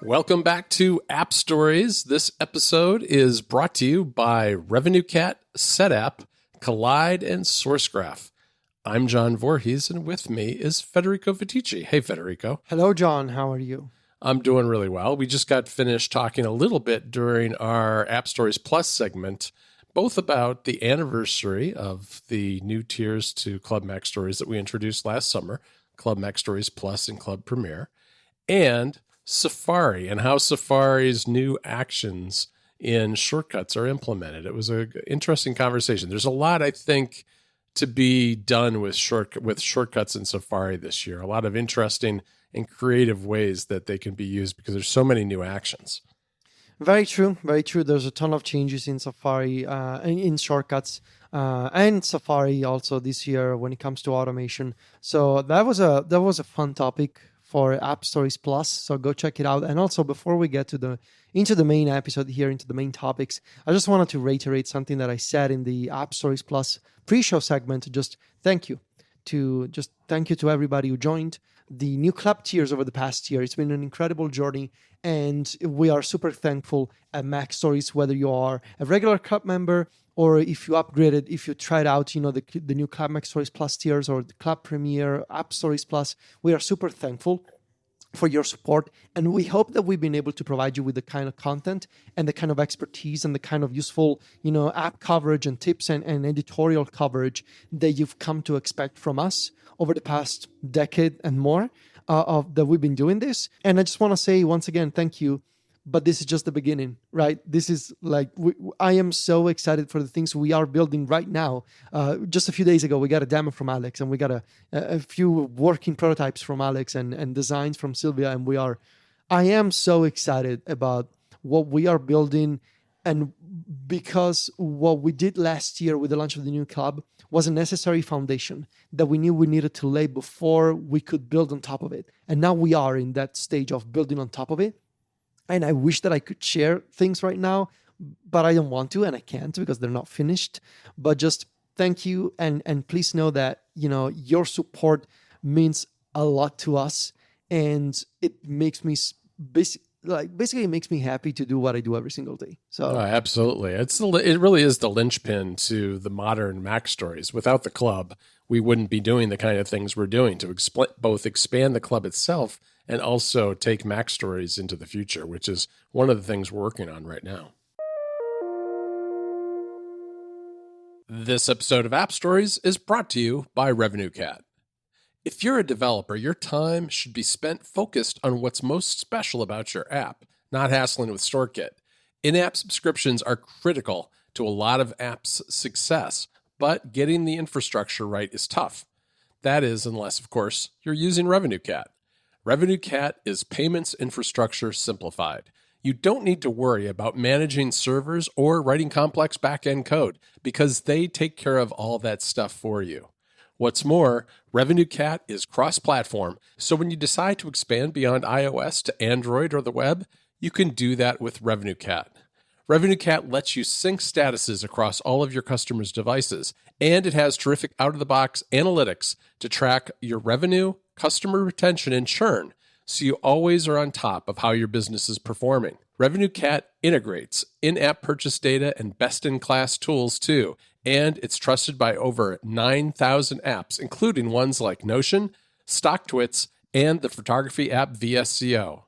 Welcome back to App Stories. This episode is brought to you by RevenueCat, SetApp, Collide, and SourceGraph. I'm John Voorhees, and with me is Federico Viticci. Hey, Federico. Hello, John. How are you? I'm doing really well. We just got finished talking a little bit during our App Stories Plus segment, both about the anniversary of the new tiers to Club Mac Stories that we introduced last summer, Club Mac Stories Plus and Club Premier, and Safari and how Safari's new actions in shortcuts are implemented. It was an interesting conversation. There's a lot, I think, to be done with shortcuts in Safari this year. A lot of interesting and creative ways that they can be used because there's so many new actions. Very true. Very true. There's a ton of changes in Safari, in shortcuts, and Safari also this year when it comes to automation. So that was a fun topic for App Stories Plus, so go check it out. And also, before we get into the main episode here, into the main topics, I just wanted to reiterate something that I said in the App Stories Plus pre-show segment. Just thank you to everybody who joined the new club tiers over the past year. It's been an incredible journey, and we are super thankful at Mac Stories, whether you are a regular club member or if you upgraded, if you tried out, the new Club Mac Stories Plus tiers or the Club Premier App Stories Plus. We are super thankful for your support, and we hope that we've been able to provide you with the kind of content and the kind of expertise and the kind of useful, app coverage and tips and editorial coverage that you've come to expect from us over the past decade and more that we've been doing this. And I just want to say once again, thank you. But this is just the beginning, right? This is I am so excited for the things we are building right now. Just a few days ago, we got a demo from Alex, and we got a few working prototypes from Alex and designs from Sylvia. And I am so excited about what we are building. And because what we did last year with the launch of the new club was a necessary foundation that we knew we needed to lay before we could build on top of it. And now we are in that stage of building on top of it. And I wish that I could share things right now, but I don't want to, and I can't because they're not finished. But just thank you, and please know that your support means a lot to us, and it makes me basically it makes me happy to do what I do every single day. So absolutely, it really is the linchpin to the modern Mac Stories. Without the club, we wouldn't be doing the kind of things we're doing to both expand the club itself and also take Mac Stories into the future, which is one of the things we're working on right now. This episode of App Stories is brought to you by RevenueCat. If you're a developer, your time should be spent focused on what's most special about your app, not hassling with StoreKit. In-app subscriptions are critical to a lot of apps' success, but getting the infrastructure right is tough. That is, unless, of course, you're using RevenueCat. RevenueCat is payments infrastructure simplified. You don't need to worry about managing servers or writing complex back-end code because they take care of all that stuff for you. What's more, RevenueCat is cross-platform, so when you decide to expand beyond iOS to Android or the web, you can do that with RevenueCat. RevenueCat lets you sync statuses across all of your customers' devices, and it has terrific out-of-the-box analytics to track your revenue, customer retention, and churn, so you always are on top of how your business is performing. RevenueCat integrates in-app purchase data and best-in-class tools, too, and it's trusted by over 9,000 apps, including ones like Notion, StockTwits, and the photography app VSCO.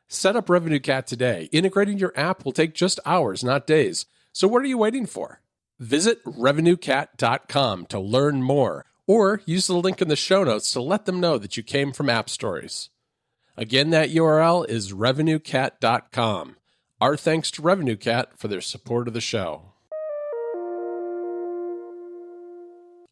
Set up RevenueCat today. Integrating your app will take just hours, not days. So what are you waiting for? Visit RevenueCat.com to learn more, or use the link in the show notes to let them know that you came from App Stories. Again, that URL is RevenueCat.com. Our thanks to RevenueCat for their support of the show.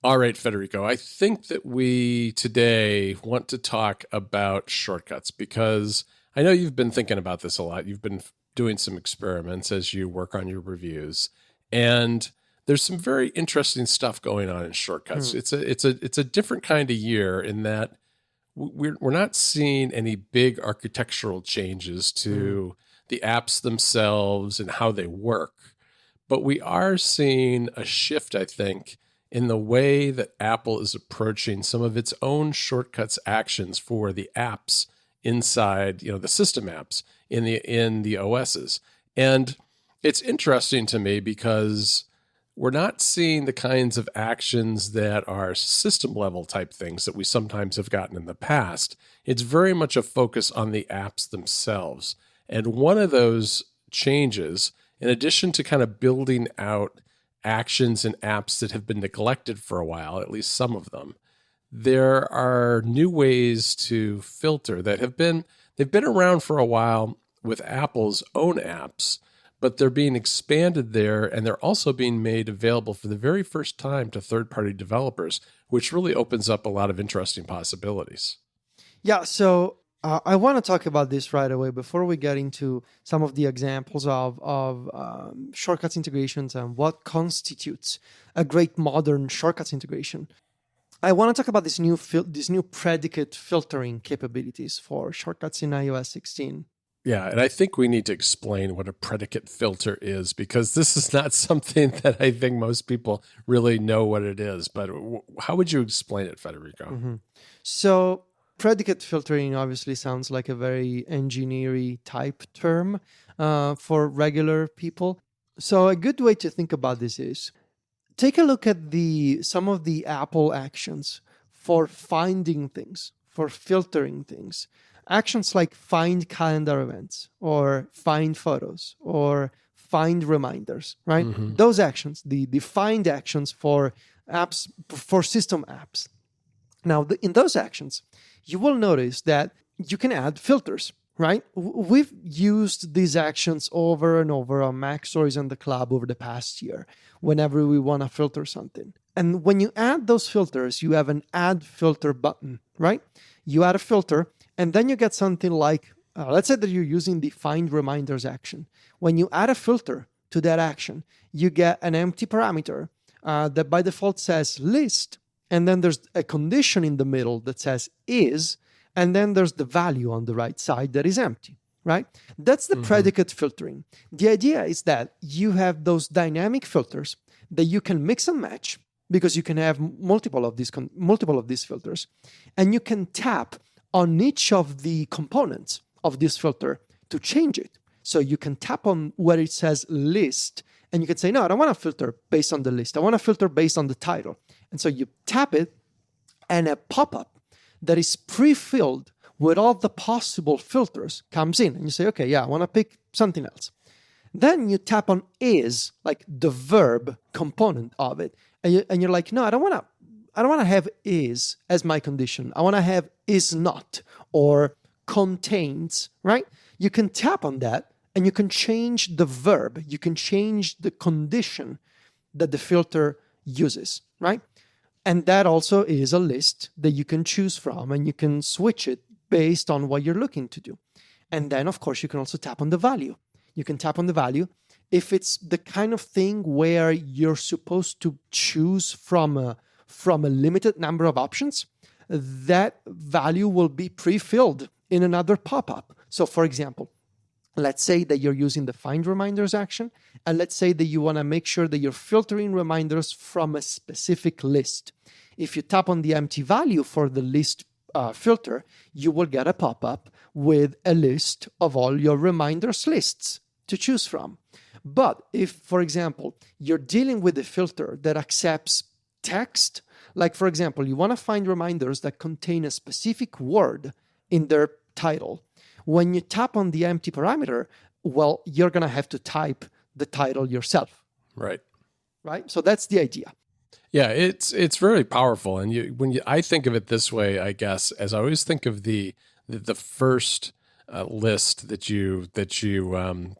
All right, Federico, I think that we today want to talk about shortcuts because I know you've been thinking about this a lot. You've been doing some experiments as you work on your reviews, and there's some very interesting stuff going on in shortcuts. It's a different kind of year in that we're not seeing any big architectural changes to the apps themselves and how they work, but we are seeing a shift, I think, in the way that Apple is approaching some of its own shortcuts actions for the apps inside, the system apps in the OSs. And it's interesting to me because we're not seeing the kinds of actions that are system level type things that we sometimes have gotten in the past. It's very much a focus on the apps themselves. And one of those changes, in addition to kind of building out actions and apps that have been neglected for a while, at least some of them, there are new ways to filter that they've been around for a while with Apple's own apps, but they're being expanded there, and they're also being made available for the very first time to third-party developers, which really opens up a lot of interesting possibilities. Yeah, so I want to talk about this right away before we get into some of the examples of shortcuts integrations and what constitutes a great modern shortcuts integration. I want to talk about this new predicate filtering capabilities for shortcuts in iOS 16. Yeah, and I think we need to explain what a predicate filter is, because this is not something that I think most people really know what it is. But how would you explain it, Federico? Mm-hmm. So predicate filtering obviously sounds like a very engineering type term for regular people. So a good way to think about this is take a look at some of the Apple actions for finding things, for filtering things. Actions like find calendar events or find photos or find reminders, right? Mm-hmm. Those actions, the find actions for apps, for system apps. Now, in those actions, you will notice that you can add filters, right? We've used these actions over and over on Mac Stories and the Club over the past year, whenever we want to filter something. And when you add those filters, you have an add filter button, right? You add a filter, and then you get something like, let's say that you're using the find reminders action. When you add a filter to that action, you get an empty parameter that by default says list, and then there's a condition in the middle that says is, and then there's the value on the right side that is empty, right? That's the predicate filtering. The idea is that you have those dynamic filters that you can mix and match, because you can have multiple of these filters, and you can tap on each of the components of this filter to change it. So you can tap on where it says list, and you can say, no, I don't want to filter based on the list. I want to filter based on the title. And so you tap it, and a pop-up that is pre-filled with all the possible filters comes in. And you say, okay, yeah, I want to pick something else. Then you tap on is, like the verb component of it. And you're like, no, I don't want to have is as my condition. I want to have is not or contains, right? You can tap on that and you can change the verb. You can change the condition that the filter uses, right? And that also is a list that you can choose from, and you can switch it based on what you're looking to do. And then, of course, you can also tap on the value. You can tap on the value if it's the kind of thing where you're supposed to choose from a limited number of options. That value will be pre-filled in another pop-up. So, for example, let's say that you're using the find reminders action, and let's say that you want to make sure that you're filtering reminders from a specific list. If you tap on the empty value for the list filter, you will get a pop-up with a list of all your reminders lists to choose from. But if, for example, you're dealing with a filter that accepts text, like, for example, you want to find reminders that contain a specific word in their title. When you tap on the empty parameter, well, you're going to have to type the title yourself. Right. Right? So that's the idea. Yeah, it's very powerful. And I think of it this way, I guess, as I always think of the first list that you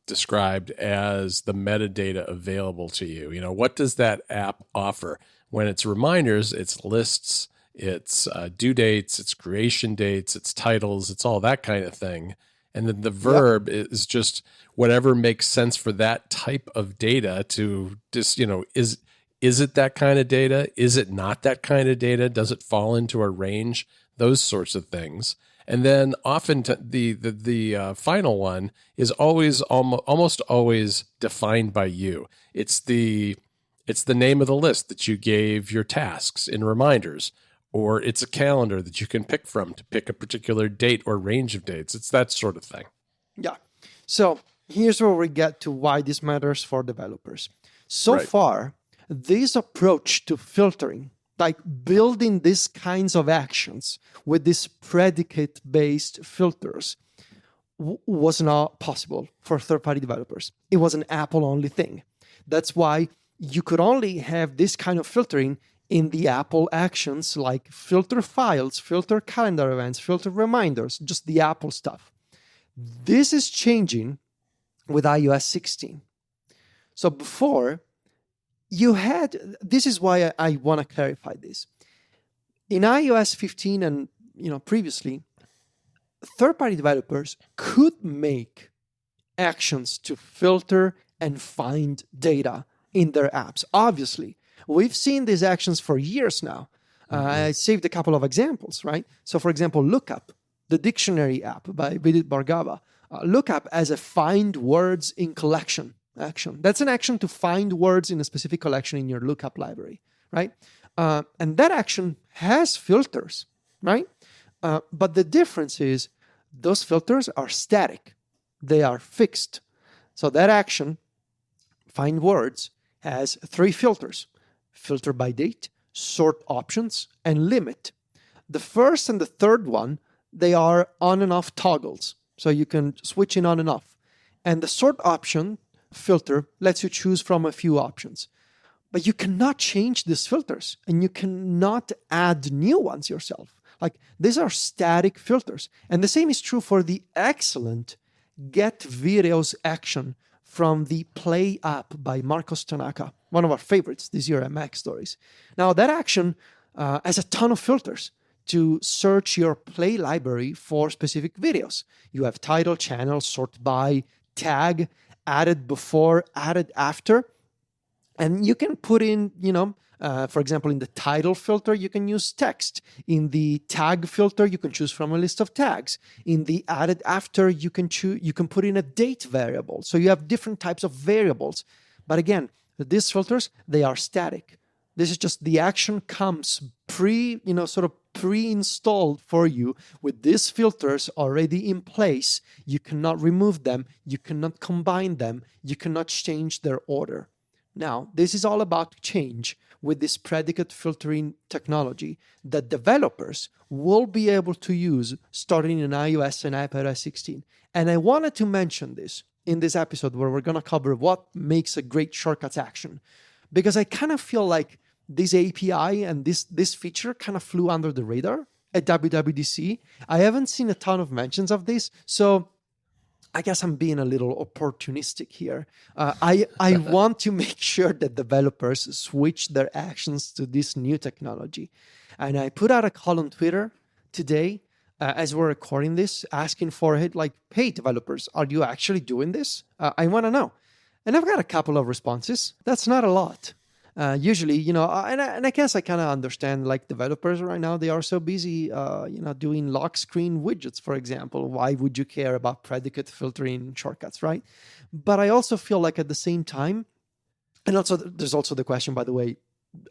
described as the metadata available to you. You know, what does that app offer? When it's reminders, it's lists, it's due dates, it's creation dates, it's titles, it's all that kind of thing. And then the verb is just whatever makes sense for that type of data to just, is it that kind of data? Is it not that kind of data? Does it fall into a range? Those sorts of things. And then often the final one is always almost always defined by you. It's the name of the list that you gave your tasks in reminders, or it's a calendar that you can pick from to pick a particular date or range of dates. It's that sort of thing. Yeah. So here's where we get to why this matters for developers. So far, this approach to filtering, like building these kinds of actions with these predicate-based filters, was not possible for third-party developers. It was an Apple-only thing. That's why you could only have this kind of filtering in the Apple actions, like filter files, filter calendar events, filter reminders, just the Apple stuff. This is changing with iOS 16. So before, you had, this is why I want to clarify this. In iOS 15 and previously, third-party developers could make actions to filter and find data in their apps. Obviously, we've seen these actions for years now. I saved a couple of examples, right? So for example, Lookup, the dictionary app by Vidit Bhargava. Lookup as a find words in collection action. That's an action to find words in a specific collection in your Lookup library, right? And that action has filters, right? But the difference is those filters are static. They are fixed. So that action, find words, has 3 filters: filter by date, sort options, and limit. The first and the third one, they are on and off toggles. So you can switch in on and off. And the sort option filter lets you choose from a few options. But you cannot change these filters, and you cannot add new ones yourself. Like, these are static filters. And the same is true for the excellent Get Videos action from the Play app by Marcos Tanaka, one of our favorites this year at Mac Stories. Now, that action has a ton of filters to search your Play library for specific videos. You have title, channel, sort by, tag, added before, added after. And you can put in, for example, in the title filter, you can use text. In the tag filter, you can choose from a list of tags. In the added after, you can put in a date variable. So you have different types of variables. But again, these filters, they are static. This is just the action comes pre-installed for you with these filters already in place. You cannot remove them. You cannot combine them. You cannot change their order. Now, this is all about change with this predicate filtering technology that developers will be able to use starting in iOS and iPadOS 16. And I wanted to mention this in this episode where we're going to cover what makes a great shortcuts action, because I kind of feel like this API and this feature kind of flew under the radar at WWDC. I haven't seen a ton of mentions of this, so I guess I'm being a little opportunistic here. I want to make sure that developers switch their actions to this new technology. And I put out a call on Twitter today as we're recording this, asking for it, like, hey, developers, are you actually doing this? I want to know. And I've got a couple of responses. That's not a lot. Usually, and I guess I kind of understand, like, developers right now, they are so busy, doing lock screen widgets, for example. Why would you care about predicate filtering shortcuts, right? But I also feel like at the same time, and also there's also the question, by the way,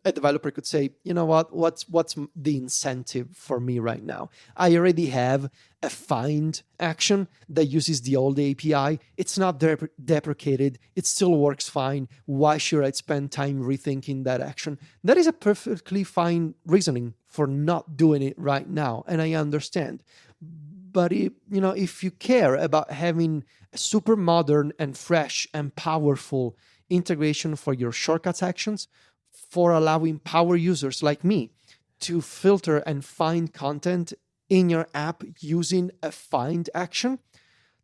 a developer could say, you know what, what's the incentive for me right now? I already have a find action that uses the old API. It's not deprecated. It still works fine. Why should I spend time rethinking that action? That is a perfectly fine reasoning for not doing it right now, and I understand. But if you care about having a super modern and fresh and powerful integration for your shortcuts actions, for allowing power users like me to filter and find content in your app using a find action,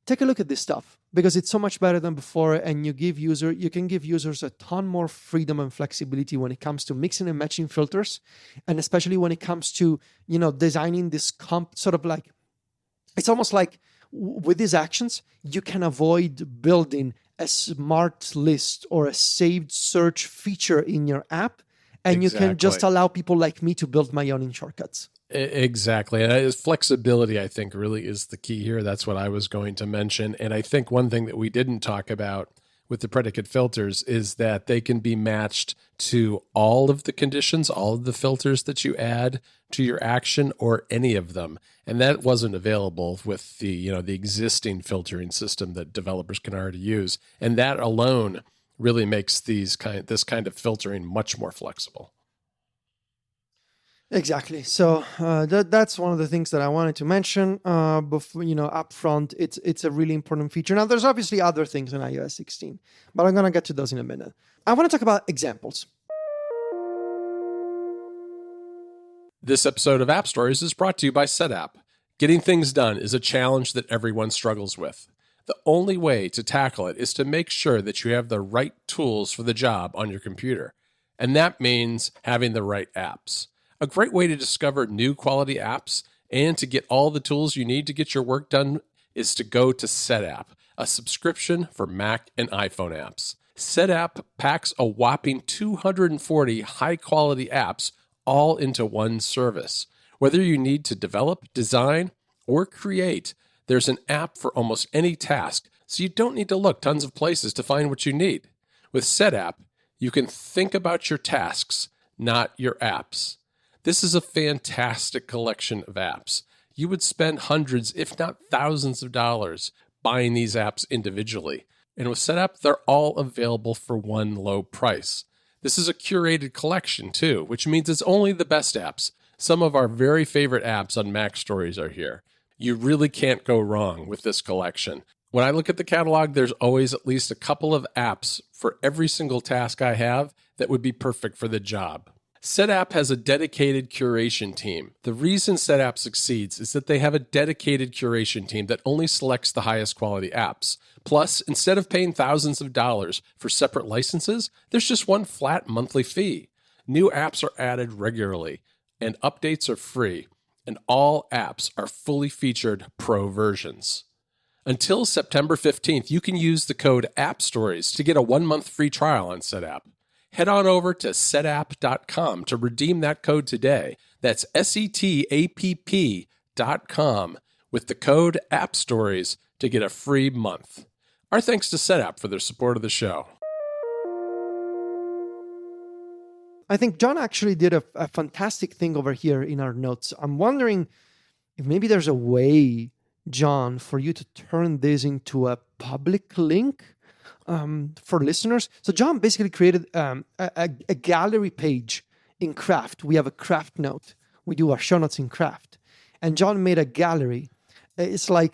take a look at this stuff, because it's so much better than before, and you can give users a ton more freedom and flexibility when it comes to mixing and matching filters, and especially when it comes to designing this sort of like, it's almost like with these actions you can avoid building a smart list or a saved search feature in your app, and you can just allow people like me to build my own in shortcuts. Exactly. And flexibility, I think, really is the key here. That's what I was going to mention. And I think one thing that we didn't talk about with the predicate filters is that they can be matched to all of the conditions, all of the filters that you add to your action, or any of them. And that wasn't available with the existing filtering system that developers can already use. And that alone really makes this kind of filtering much more flexible. Exactly. So that's one of the things that I wanted to mention. Before, up front, it's a really important feature. Now, there's obviously other things in iOS 16, but I'm gonna get to those in a minute. I want to talk about examples. This episode of App Stories is brought to you by SetApp. Getting things done is a challenge that everyone struggles with. The only way to tackle it is to make sure that you have the right tools for the job on your computer. And that means having the right apps. A great way to discover new quality apps and to get all the tools you need to get your work done is to go to SetApp, a subscription for Mac and iPhone apps. SetApp packs a whopping 240 high-quality apps all into one service. Whether you need to develop, design, or create, there's an app for almost any task, so you don't need to look tons of places to find what you need. With SetApp, you can think about your tasks, not your apps. This is a fantastic collection of apps. You would spend hundreds, if not thousands of dollars buying these apps individually. And with SetApp, they're all available for one low price. This is a curated collection too, which means it's only the best apps. Some of our very favorite apps on Mac Stories are here. You really can't go wrong with this collection. When I look at the catalog, there's always at least a couple of apps for every single task I have that would be perfect for the job. SetApp has a dedicated curation team. The reason SetApp succeeds is that they have a dedicated curation team that only selects the highest quality apps. Plus, instead of paying thousands of dollars for separate licenses, there's just one flat monthly fee. New apps are added regularly, and updates are free, and all apps are fully featured pro versions. Until September 15th, you can use the code AppStories to get a 1-month free trial on SetApp. Head on over to setapp.com to redeem that code today. That's SETAPP.com with the code AppStories to get a free month. Our thanks to SetApp for their support of the show. I think John actually did a fantastic thing over here in our notes. I'm wondering if maybe there's a way, John, for you to turn this into a public link for listeners. So John basically created a gallery page in Craft. We have a Craft note. We do our show notes in Craft. And John made a gallery. It's like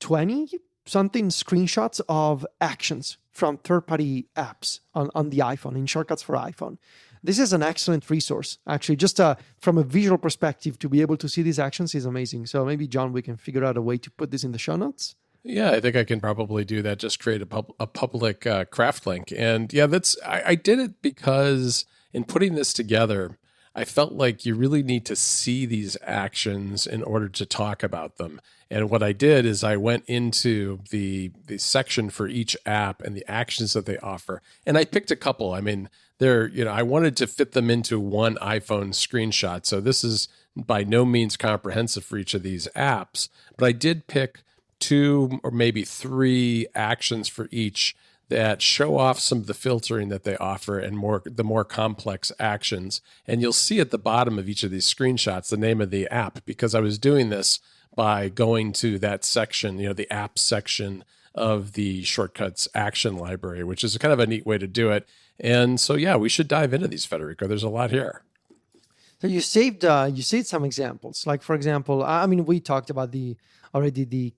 20-something screenshots of actions from third-party apps on the iPhone, in Shortcuts for iPhone. This is an excellent resource, actually. Just from a visual perspective, to be able to see these actions is amazing. So maybe, John, we can figure out a way to put this in the show notes. Yeah, I think I can probably do that. Just create a public Craft link. And yeah, I did it because in putting this together, I felt like you really need to see these actions in order to talk about them. And what I did is I went into the section for each app and the actions that they offer. And I picked a couple. I mean, I wanted to fit them into one iPhone screenshot. So this is by no means comprehensive for each of these apps, but I did pick 2 or maybe 3 actions for each that show off some of the filtering that they offer and the more complex actions. And you'll see at the bottom of each of these screenshots the name of the app, because I was doing this by going to that section, the app section of the Shortcuts action library, which is kind of a neat way to do it. And so, yeah, we should dive into these, Federico. There's a lot here. So you saved some examples. Like, for example, I mean, we talked about the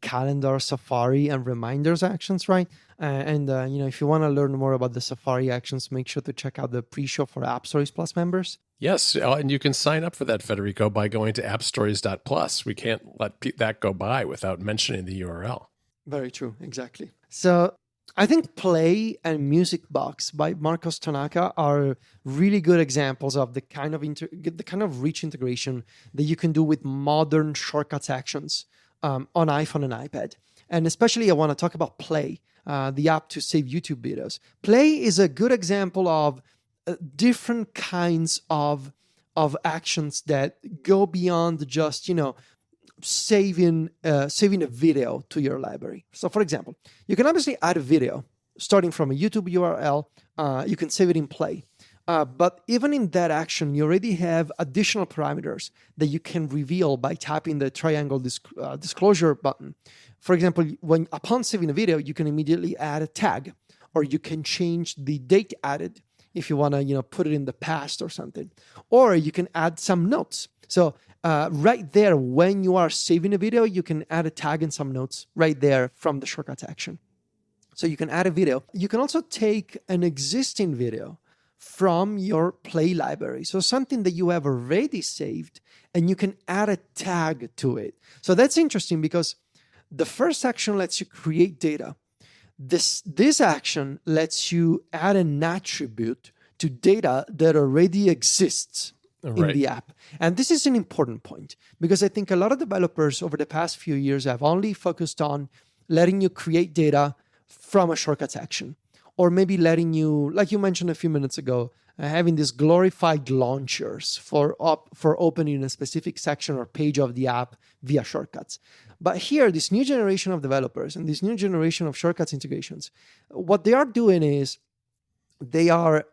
calendar, Safari, and reminders actions, right? If you want to learn more about the Safari actions, make sure to check out the pre-show for App Stories Plus members. Yes, and you can sign up for that, Federico, by going to appstories.plus. We can't let that go by without mentioning the URL. Very true, exactly. So I think Play and Music Box by Marcos Tanaka are really good examples of the kind of rich integration that you can do with modern Shortcuts actions on iPhone and iPad. And especially I want to talk about Play, the app to save YouTube videos. Play is a good example of different kinds of actions that go beyond just, saving a video to your library. So for example, you can obviously add a video. starting from a YouTube URL, you can save it in Play. But even in that action, you already have additional parameters that you can reveal by tapping the triangle disclosure button. For example, upon saving a video, you can immediately add a tag, or you can change the date added if you want to, put it in the past or something. Or you can add some notes. So right there, when you are saving a video, you can add a tag and some notes right there from the shortcuts action. So you can add a video. You can also take an existing video from your Play library. So something that you have already saved, and you can add a tag to it. So that's interesting because the first action lets you create data. This action lets you add an attribute to data that already exists in the app. And this is an important point because I think a lot of developers over the past few years have only focused on letting you create data from a shortcuts action, or maybe letting you, like you mentioned a few minutes ago, having these glorified launchers for opening a specific section or page of the app via shortcuts. But here, this new generation of developers and this new generation of shortcuts integrations, what they are doing is they are,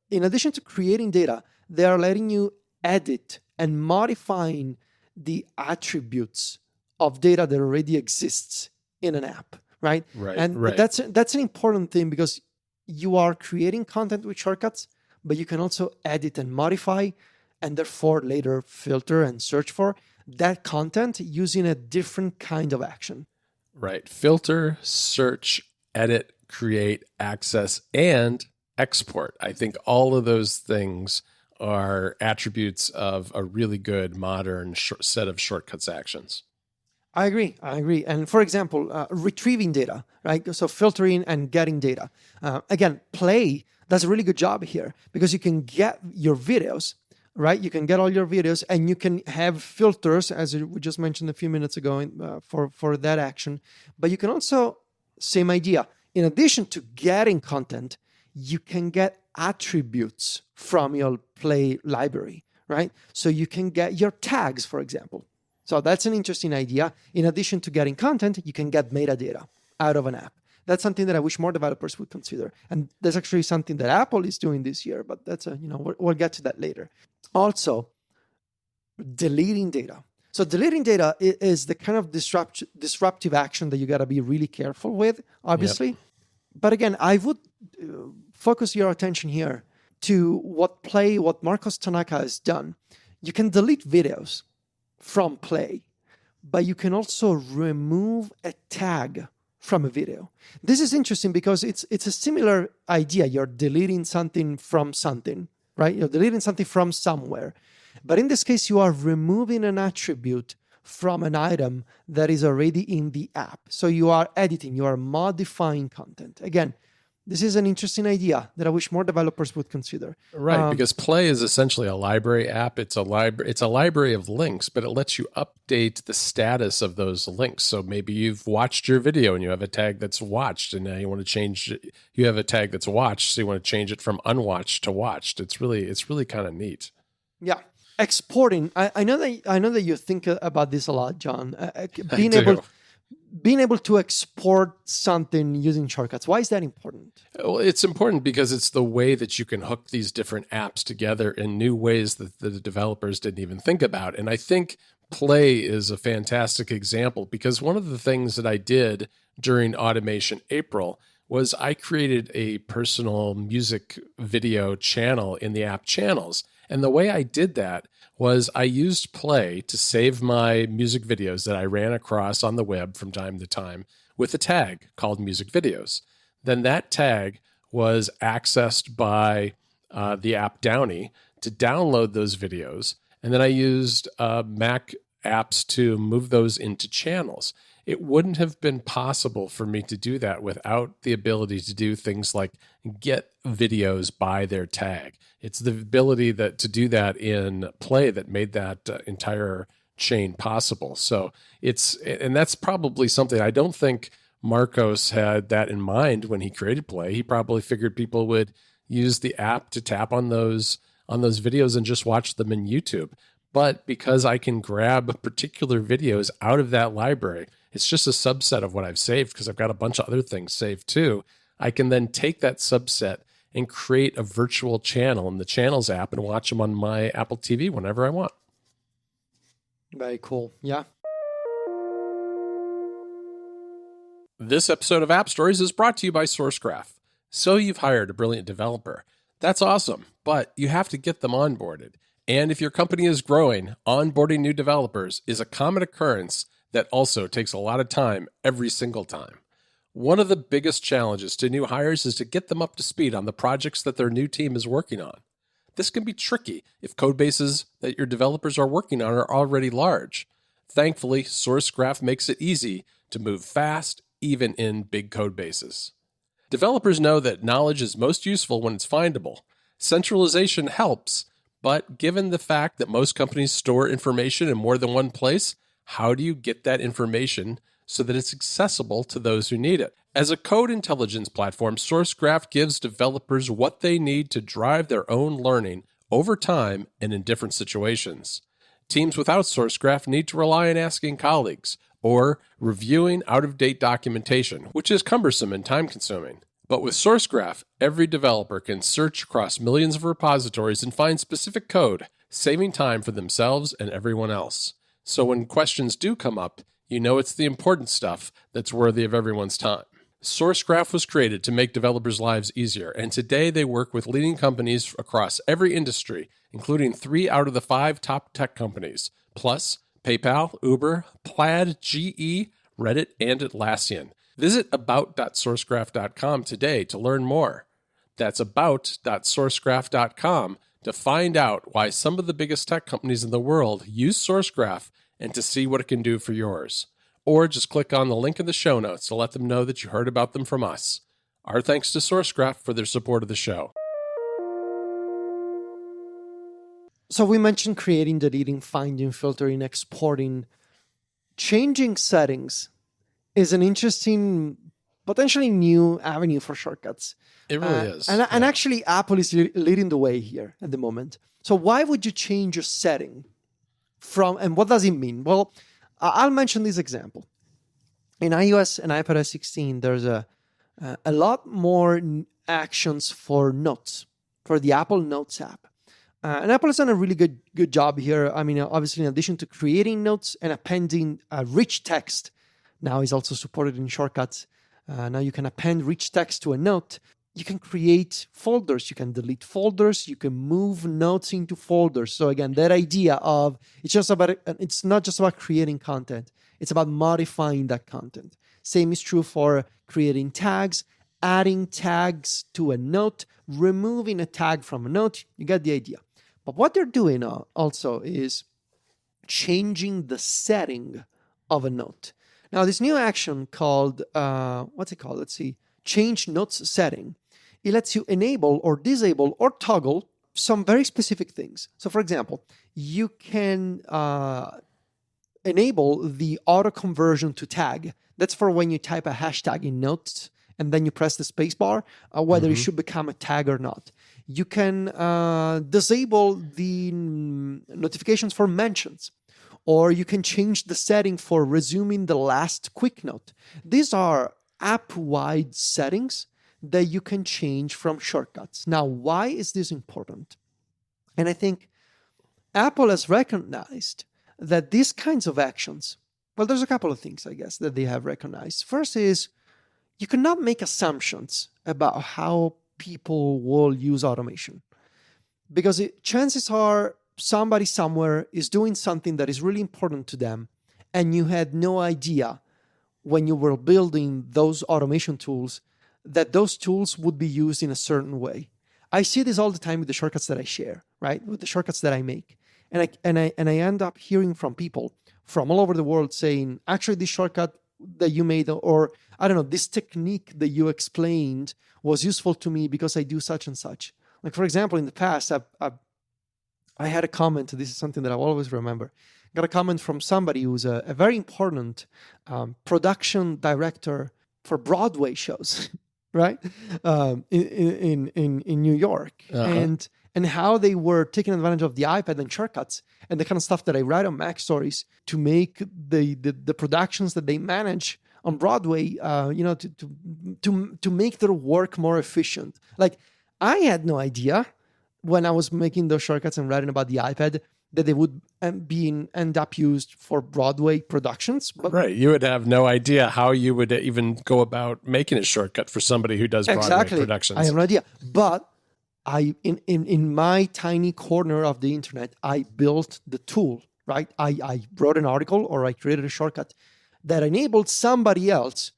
in addition to creating data, they are letting you edit and modifying the attributes of data that already exists in an app, right? That's an important thing because you are creating content with shortcuts, but you can also edit and modify, and therefore later filter and search for that content using a different kind of action. Right. Filter, search, edit, create, access, and export. I think all of those things are attributes of a really good modern set of shortcuts actions. I agree. And for example, retrieving data, right? So filtering and getting data. Again, Play does a really good job here because you can get your videos, right? You can get all your videos and you can have filters, as we just mentioned a few minutes ago, for that action. But you can also, same idea, in addition to getting content, you can get attributes from your Play library, right? So you can get your tags, for example. So that's an interesting idea. In addition to getting content, you can get metadata out of an app. That's something that I wish more developers would consider. And that's actually something that Apple is doing this year, but that's we'll get to that later. Also, deleting data. So deleting data is the kind of disruptive action that you got to be really careful with, obviously. Yep. But again, I would focus your attention here to what Marcos Tanaka has done. You can delete videos from Play, but you can also remove a tag from a video. This is interesting because it's a similar idea. You're deleting something from something, right? You're deleting something from somewhere. But in this case, you are removing an attribute from an item that is already in the app. So you are editing, you are modifying content. Again, this is an interesting idea that I wish more developers would consider. Right, because Play is essentially a library app. It's a library of links, but it lets you update the status of those links. So maybe you've watched your video and you have a tag that's watched, and now you want to change it. You have a tag that's watched, so you want to change it from unwatched to watched. It's really kind of neat. Yeah. Exporting. I know that you think about this a lot, John. Being able to export something using shortcuts. Why is that important? Well, it's important because it's the way that you can hook these different apps together in new ways that the developers didn't even think about. And I think Play is a fantastic example because one of the things that I did during Automation April was I created a personal music video channel in the app channels. And the way I did that was I used Play to save my music videos that I ran across on the web from time to time with a tag called music videos. Then that tag was accessed by the app Downy to download those videos. And then I used Mac apps to move those into channels. It wouldn't have been possible for me to do that without the ability to do things like get videos by their tag. It's the ability to do that in Play that made that entire chain possible. So and that's probably something I don't think Marcos had that in mind when he created Play. He probably figured people would use the app to tap on those videos and just watch them in YouTube. But because I can grab particular videos out of that library, it's just a subset of what I've saved because I've got a bunch of other things saved too. I can then take that subset and create a virtual channel in the Channels app and watch them on my Apple TV whenever I want. Very cool. Yeah. This episode of App Stories is brought to you by SourceGraph. So you've hired a brilliant developer. That's awesome, but you have to get them onboarded. And if your company is growing, onboarding new developers is a common occurrence that also takes a lot of time every single time. One of the biggest challenges to new hires is to get them up to speed on the projects that their new team is working on. This can be tricky if code bases that your developers are working on are already large. Thankfully, SourceGraph makes it easy to move fast, even in big code bases. Developers know that knowledge is most useful when it's findable. Centralization helps, but given the fact that most companies store information in more than one place, how do you get that information so that it's accessible to those who need it? As a code intelligence platform, SourceGraph gives developers what they need to drive their own learning over time and in different situations. Teams without SourceGraph need to rely on asking colleagues or reviewing out-of-date documentation, which is cumbersome and time-consuming. But with SourceGraph, every developer can search across millions of repositories and find specific code, saving time for themselves and everyone else. So when questions do come up, you know it's the important stuff that's worthy of everyone's time. SourceGraph was created to make developers' lives easier, and today they work with leading companies across every industry, including 3 out of the 5 top tech companies, plus PayPal, Uber, Plaid, GE, Reddit, and Atlassian. Visit about.sourcegraph.com today to learn more. That's about.sourcegraph.com to find out why some of the biggest tech companies in the world use SourceGraph and to see what it can do for yours. Or just click on the link in the show notes to let them know that you heard about them from us. Our thanks to SourceGraph for their support of the show. So we mentioned creating, deleting, finding, filtering, exporting. Changing settings is an interesting, potentially new avenue for shortcuts. It really is. And actually, Apple is leading the way here at the moment. So why would you change your setting from, and what does it mean? Well, I'll mention this example. In iOS and iPadOS 16, there's a lot more actions for notes, for the Apple Notes app. And Apple has done a really good job here. I mean, obviously, in addition to creating notes and appending rich text, now is also supported in shortcuts. Now you can append rich text to a note. You can create folders. You can delete folders. You can move notes into folders. So again, that idea of it's not just about creating content. It's about modifying that content. Same is true for creating tags, adding tags to a note, removing a tag from a note. You get the idea. But what they're doing also is changing the setting of a note. Now, this new action called, what's it called? Let's see. Change notes setting. It lets you enable or disable or toggle some very specific things. So, for example, you can enable the auto conversion to tag. That's for when you type a hashtag in notes and then you press the space bar, whether it should become a tag or not. You can disable the notifications for mentions, or you can change the setting for resuming the last quick note. These are app-wide settings that you can change from shortcuts. Now, why is this important? And I think Apple has recognized that these kinds of actions, well, there's a couple of things, I guess, that they have recognized. First is you cannot make assumptions about how people will use automation, because chances are somebody somewhere is doing something that is really important to them, and you had no idea when you were building those automation tools that those tools would be used in a certain way. I see this all the time with the shortcuts that I share, right? With the shortcuts that I make. And I end up hearing from people from all over the world saying, actually, this shortcut that you made, or I don't know, this technique that you explained was useful to me because I do such and such. Like, for example, in the past, I had a comment, this is something that I always remember. Got a comment from somebody who's a very important production director for Broadway shows, right? In New York. And how they were taking advantage of the iPad and shortcuts and the kind of stuff that I write on Mac Stories to make the productions that they manage on Broadway, to make their work more efficient. Like, I had no idea when I was making those shortcuts and writing about the iPad that they would end up used for Broadway productions. But right. You would have no idea how you would even go about making a shortcut for somebody who does Broadway productions. I have no idea. But in my tiny corner of the internet, I built the tool, right? I wrote an article or I created a shortcut that enabled somebody else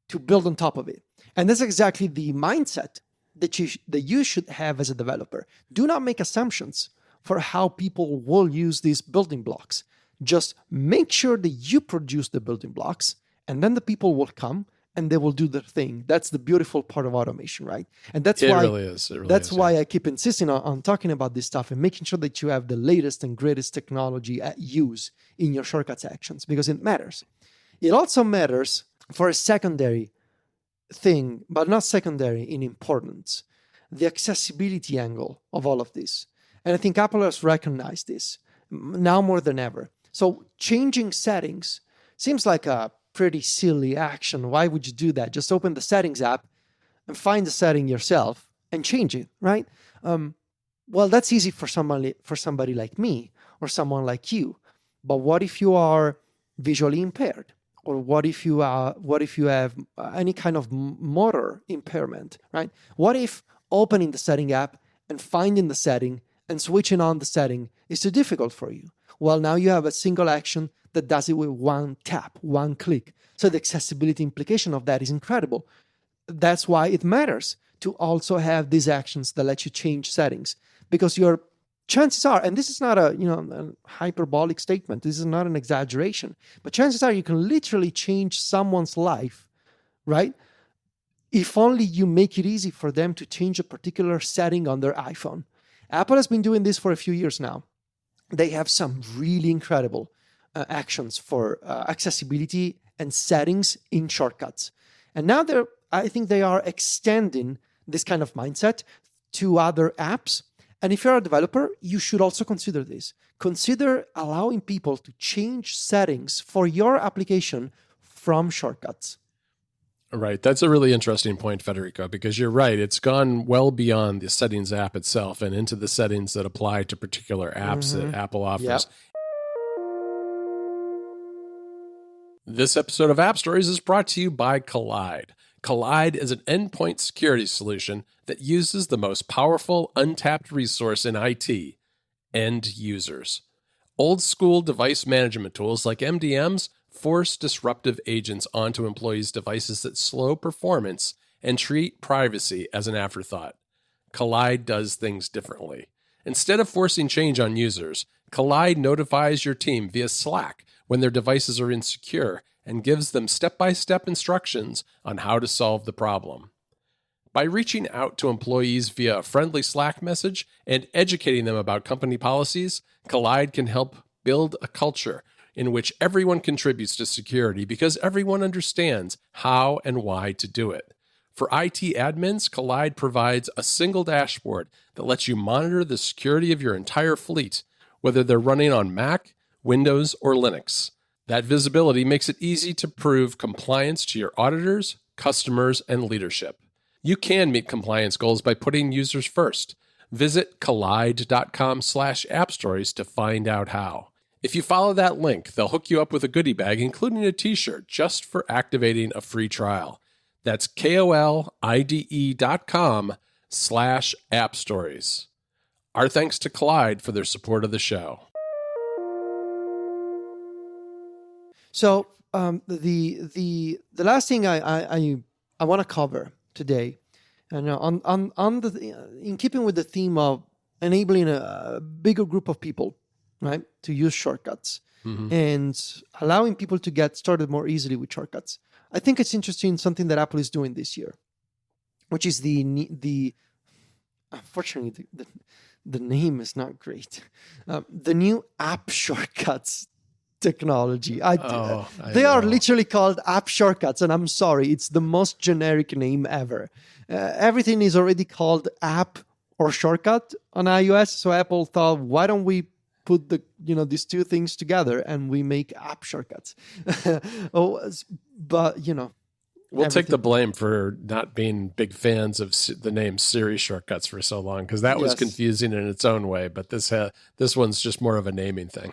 to build on top of it. And that's exactly the mindset that you should have as a developer. Do not make assumptions for how people will use these building blocks. Just make sure that you produce the building blocks, and then the people will come and they will do their thing. That's the beautiful part of automation, right? And that's why really is. It really that's is, why I keep insisting on talking about this stuff and making sure that you have the latest and greatest technology at use in your shortcuts actions, because it matters. It also matters for a secondary thing, but not secondary in importance, the accessibility angle of all of this. And I think Apple has recognized this now more than ever. So changing settings seems like a pretty silly action. Why would you do that? Just open the settings app and find the setting yourself and change it, right? Well, that's easy for somebody like me or someone like you. But what if you are visually impaired? Or what if you have any kind of motor impairment, right? What if opening the setting app and finding the setting and switching on the setting is too difficult for you? Well, now you have a single action that does it with one tap, one click. So the accessibility implication of that is incredible. That's why it matters to also have these actions that let you change settings, because your chances are, and this is not a hyperbolic statement, this is not an exaggeration, but chances are you can literally change someone's life, right? If only you make it easy for them to change a particular setting on their iPhone. Apple has been doing this for a few years now. They have some really incredible actions for accessibility and settings in shortcuts. And now I think they are extending this kind of mindset to other apps. And if you're a developer, you should also consider this. Consider allowing people to change settings for your application from shortcuts. Right. That's a really interesting point, Federico, because you're right. It's gone well beyond the settings app itself and into the settings that apply to particular apps that Apple offers. Yep. This episode of App Stories is brought to you by Collide. Collide is an endpoint security solution that uses the most powerful, untapped resource in IT, end users. Old school device management tools like MDMs force disruptive agents onto employees' devices that slow performance and treat privacy as an afterthought. Collide does things differently. Instead of forcing change on users, Collide notifies your team via Slack when their devices are insecure and gives them step-by-step instructions on how to solve the problem. By reaching out to employees via a friendly Slack message and educating them about company policies, Collide can help build a culture in which everyone contributes to security because everyone understands how and why to do it. For IT admins, Collide provides a single dashboard that lets you monitor the security of your entire fleet, whether they're running on Mac, Windows, or Linux. That visibility makes it easy to prove compliance to your auditors, customers, and leadership. You can meet compliance goals by putting users first. Visit collide.com/appstories to find out how. If you follow that link, they'll hook you up with a goodie bag, including a t-shirt, just for activating a free trial. That's KOLIDE.com/appstories. Our thanks to Collide for their support of the show. So the last thing I want to cover today, and in keeping with the theme of enabling a bigger group of people, right, to use shortcuts and allowing people to get started more easily with shortcuts, I think it's interesting something that Apple is doing this year, which is the unfortunately the name is not great, the new app shortcuts technology. They are literally called app shortcuts, and I'm sorry, it's the most generic name ever. Everything is already called app or shortcut on iOS, so Apple thought, why don't we put these two things together and we make app shortcuts. But we'll take the blame for not being big fans of the name Siri shortcuts for so long, because that was confusing in its own way. But this one's just more of a naming thing.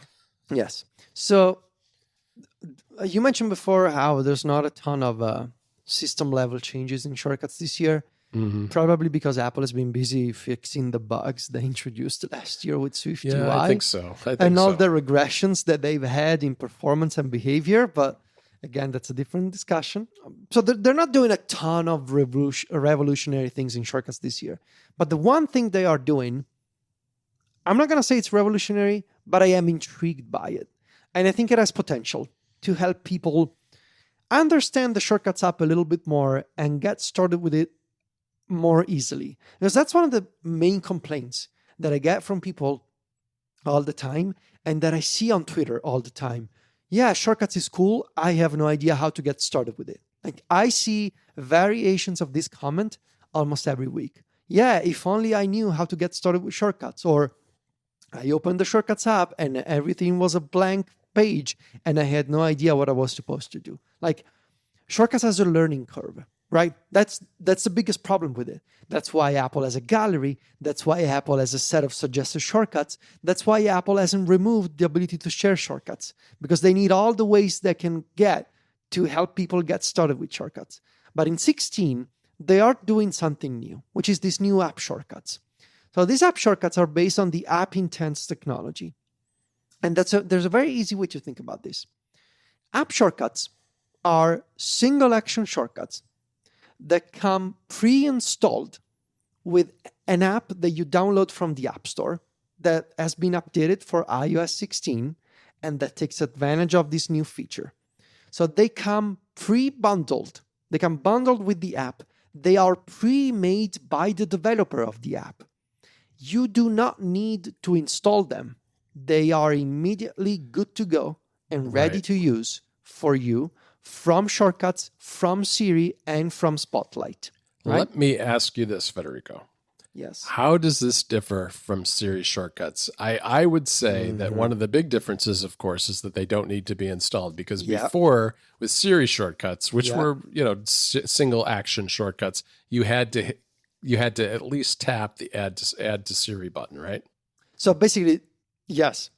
Yes. So you mentioned before how there's not a ton of system level changes in shortcuts this year. Mm-hmm. Probably because Apple has been busy fixing the bugs they introduced last year with Swift UI. Yeah, I think so. And all the regressions that they've had in performance and behavior. But again, that's a different discussion. So they're not doing a ton of revolutionary things in shortcuts this year. But the one thing they are doing, I'm not going to say it's revolutionary, but I am intrigued by it. And I think it has potential to help people understand the Shortcuts app a little bit more and get started with it more easily. Because that's one of the main complaints that I get from people all the time and that I see on Twitter all the time. Yeah, Shortcuts is cool. I have no idea how to get started with it. Like, I see variations of this comment almost every week. Yeah, if only I knew how to get started with Shortcuts. Or I opened the Shortcuts app and everything was a blank page and I had no idea what I was supposed to do. Like, Shortcuts has a learning curve, right? That's the biggest problem with it. That's why Apple has a gallery. That's why Apple has a set of suggested shortcuts. That's why Apple hasn't removed the ability to share shortcuts, because they need all the ways they can get to help people get started with shortcuts. But in 16, they are doing something new, which is these new app shortcuts. So these app shortcuts are based on the app intents technology. And there's a very easy way to think about this. App shortcuts are single action shortcuts that come pre-installed with an app that you download from the App Store that has been updated for iOS 16 and that takes advantage of this new feature. So they come pre-bundled. They come bundled with the app. They are pre-made by the developer of the app. You do not need to install them. They are immediately good to go and ready to use for you from Shortcuts, from Siri, and from Spotlight. Right? Let me ask you this, Federico. Yes. How does this differ from Siri shortcuts? I would say that one of the big differences, of course, is that they don't need to be installed, because before, with Siri shortcuts, which were single action shortcuts, you had to at least tap the add to Siri button, right? So basically, yes.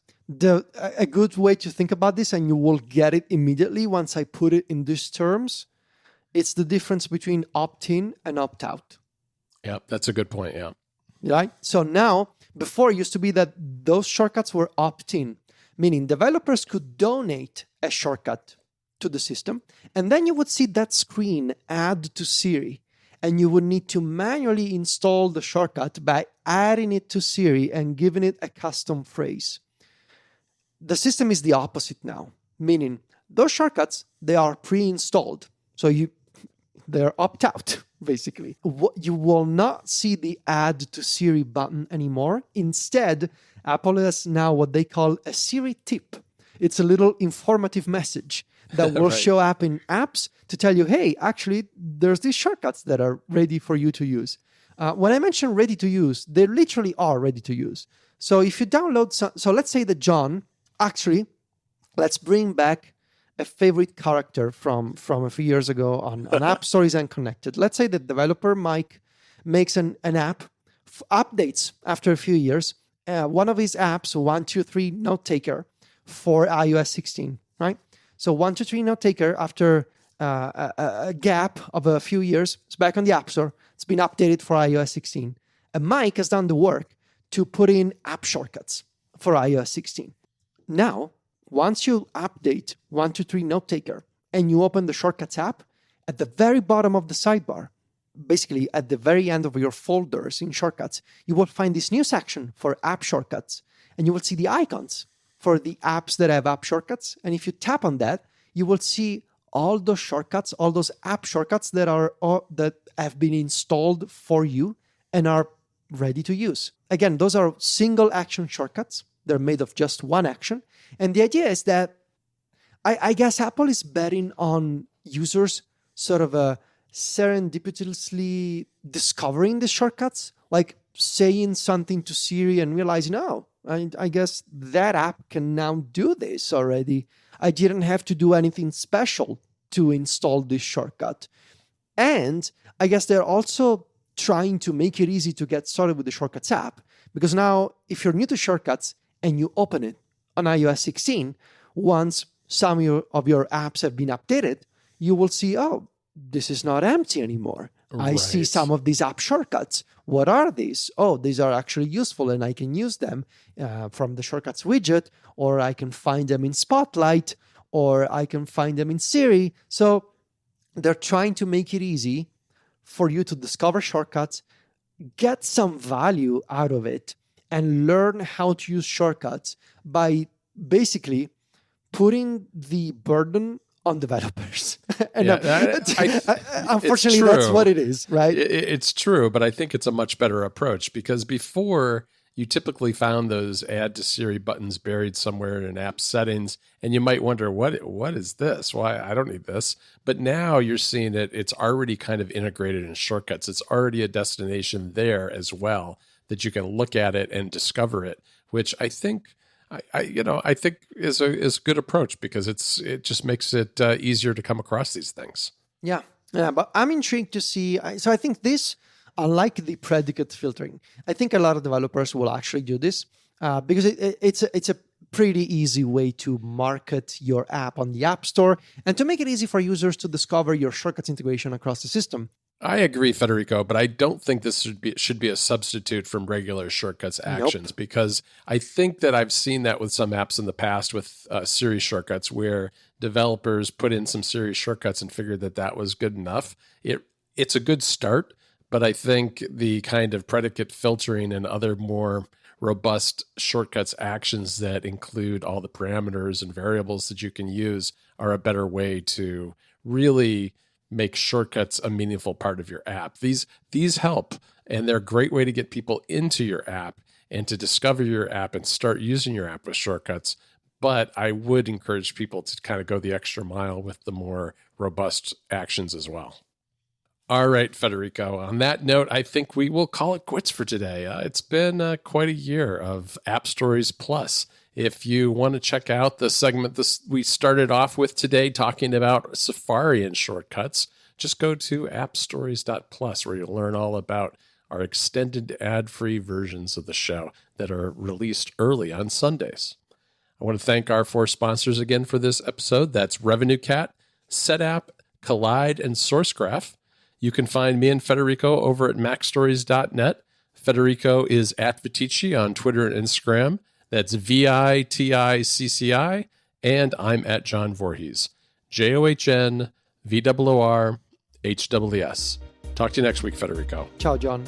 A good way to think about this, and you will get it immediately once I put it in these terms, it's the difference between opt-in and opt-out. Yeah, that's a good point, yeah. Right? So now, before it used to be that those shortcuts were opt-in, meaning developers could donate a shortcut to the system, and then you would see that screen add to Siri, and you would need to manually install the shortcut by adding it to Siri and giving it a custom phrase. The system is the opposite now, meaning those shortcuts, they are pre-installed. So they're opt-out, basically. You will not see the add to Siri button anymore. Instead, Apple has now what they call a Siri tip. It's a little informative message that will show up in apps to tell you, hey, actually, there's these shortcuts that are ready for you to use. When I mention ready to use, they literally are ready to use. So if you download, so let's say that John, actually, let's bring back a favorite character from a few years ago on App Stories and Connected. Let's say the developer Mike makes an app, updates after a few years. One of his apps, 123 Note Taker for iOS 16, right? So 123 Note Taker, after a gap of a few years, it's back on the App Store. It's been updated for iOS 16. And Mike has done the work to put in app shortcuts for iOS 16. Now, once you update 123 Note Taker and you open the Shortcuts app, at the very bottom of the sidebar, basically at the very end of your folders in Shortcuts, you will find this new section for app shortcuts, and you will see the icons for the apps that have app shortcuts. And if you tap on that, you will see all those shortcuts, all those app shortcuts that have been installed for you and are ready to use. Again, those are single action shortcuts. They're made of just one action. And the idea is that I guess Apple is betting on users sort of serendipitously discovering the shortcuts. Like saying something to Siri and realizing, oh, I guess that app can now do this already. I didn't have to do anything special to install this shortcut. And I guess they're also trying to make it easy to get started with the Shortcuts app, because now if you're new to Shortcuts and you open it on iOS 16, once some of your apps have been updated, you will see, oh, this is not empty anymore. I see some of these app shortcuts. What are these? Oh, these are actually useful and I can use them from the Shortcuts widget, or I can find them in Spotlight, or I can find them in Siri. So they're trying to make it easy for you to discover shortcuts, get some value out of it, and learn how to use shortcuts by basically putting the burden on developers. And unfortunately, that's what it is, right? It's true, but I think it's a much better approach, because before you typically found those add to Siri buttons buried somewhere in an app settings, and you might wonder, what is this? Why, I don't need this. But now you're seeing it, it's already kind of integrated in Shortcuts. It's already a destination there as well, that you can look at it and discover it, which I think I think is a good approach, because it just makes it easier to come across these things. Yeah, but I'm intrigued to see. So I think this, unlike the predicate filtering, I think a lot of developers will actually do this because it's a pretty easy way to market your app on the App Store and to make it easy for users to discover your Shortcuts integration across the system. I agree, Federico, but I don't think this should be a substitute from regular Shortcuts actions, because I think that I've seen that with some apps in the past with Siri shortcuts, where developers put in some Siri shortcuts and figured that was good enough. It's a good start, but I think the kind of predicate filtering and other more robust Shortcuts actions that include all the parameters and variables that you can use are a better way to really make Shortcuts a meaningful part of your app. These help, and they're a great way to get people into your app and to discover your app and start using your app with Shortcuts. But I would encourage people to kind of go the extra mile with the more robust actions as well. All right, Federico. On that note, I think we will call it quits for today. It's been quite a year of App Stories Plus. If you want to check out the segment we started off with today, talking about Safari and shortcuts, just go to appstories.plus, where you'll learn all about our extended ad-free versions of the show that are released early on Sundays. I want to thank our 4 sponsors again for this episode. That's RevenueCat, SetApp, Collide, and SourceGraph. You can find me and Federico over at macstories.net. Federico is at Viticci on Twitter and Instagram. That's VITICCI. And I'm at John Voorhees. JOHNVOORHWS. Talk to you next week, Federico. Ciao, John.